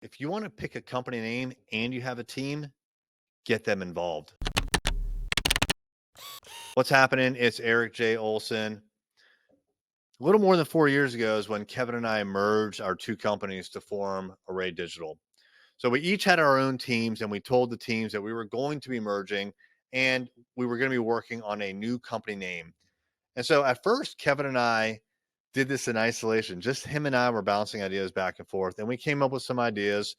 If you want to pick a company name and you have a team, get them involved. What's happening? It's Eric J. Olson. A little more than 4 years ago is when Kevin and I merged our two companies to form Array Digital. So we each had our own teams, and we told the teams that we were going to be merging and we were going to be working on a new company name. And so at first, Kevin and I did this in isolation. Just him and I were bouncing ideas back and forth, and we came up with some ideas,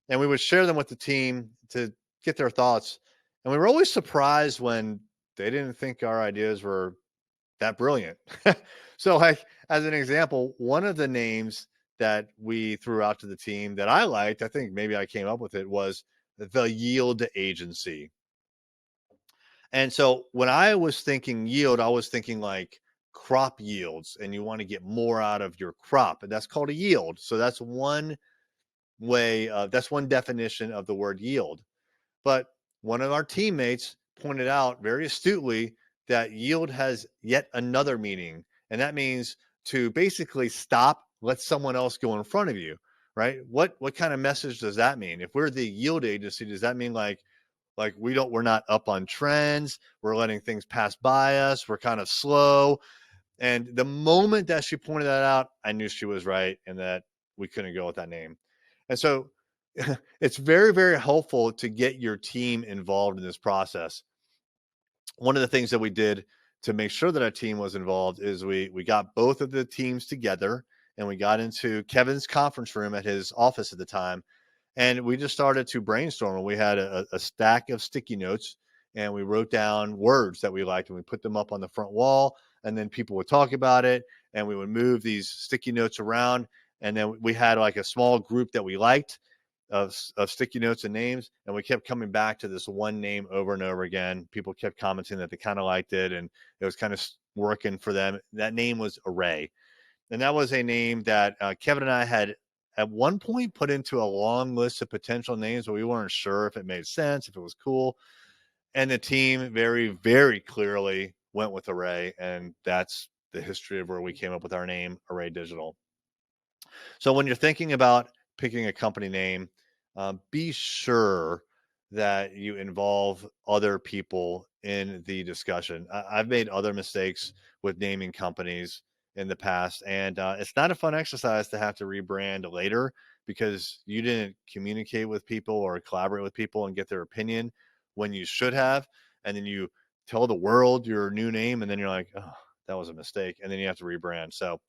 and we would share them with the team to get their thoughts. And we were always surprised when they didn't think our ideas were that brilliant. So, like, as an example, one of the names that we threw out to the team that I liked, I think maybe I came up with it, was the Yield Agency. And so when I was thinking yield, I was thinking like crop yields, and you want to get more out of your crop, and that's called a yield. So that's one way, that's one definition of the word yield. But one of our teammates pointed out very astutely that yield has yet another meaning, and that means to basically stop, let someone else go in front of you, right? What kind of message does that mean? If we're the yield agency, does that mean like we're not up on trends, we're letting things pass by us, we're kind of slow? And the moment that she pointed that out, I knew she was right and that we couldn't go with that name. And so it's very, very helpful to get your team involved in this process. One of the things that we did to make sure that our team was involved is we got both of the teams together, and we got into Kevin's conference room at his office at the time, and we just started to brainstorm. We had a stack of sticky notes, and we wrote down words that we liked, and we put them up on the front wall, and then people would talk about it, and we would move these sticky notes around. And then we had like a small group that we liked of sticky notes and names, and we kept coming back to this one name over and over again. People kept commenting that they kind of liked it, and it was kind of working for them. That name was Array, and that was a name that Kevin and I had at one point put into a long list of potential names, but we weren't sure if it made sense, if it was cool. And the team very, very clearly went with Array, and that's the history of where we came up with our name, Array Digital. So when you're thinking about picking a company name, be sure that you involve other people in the discussion. I've made other mistakes with naming companies in the past, and it's not a fun exercise to have to rebrand later because you didn't communicate with people or collaborate with people and get their opinion when you should have. And then you tell the world your new name, and then you're like, oh, that was a mistake. And then you have to rebrand. So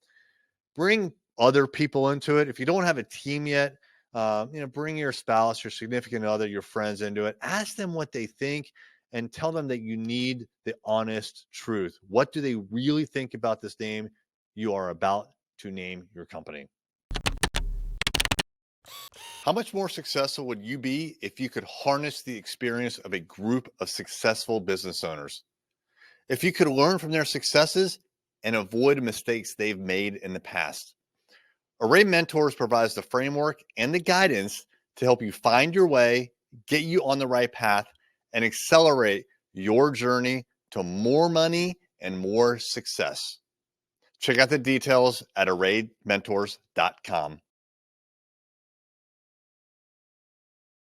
bring other people into it. If you don't have a team yet, bring your spouse, your significant other, your friends into it. Ask them what they think and tell them that you need the honest truth. What do they really think about this name you are about to name your company? How much more successful would you be if you could harness the experience of a group of successful business owners? If you could learn from their successes and avoid mistakes they've made in the past? Array Mentors provides the framework and the guidance to help you find your way, get you on the right path, and accelerate your journey to more money and more success. Check out the details at arraymentors.com.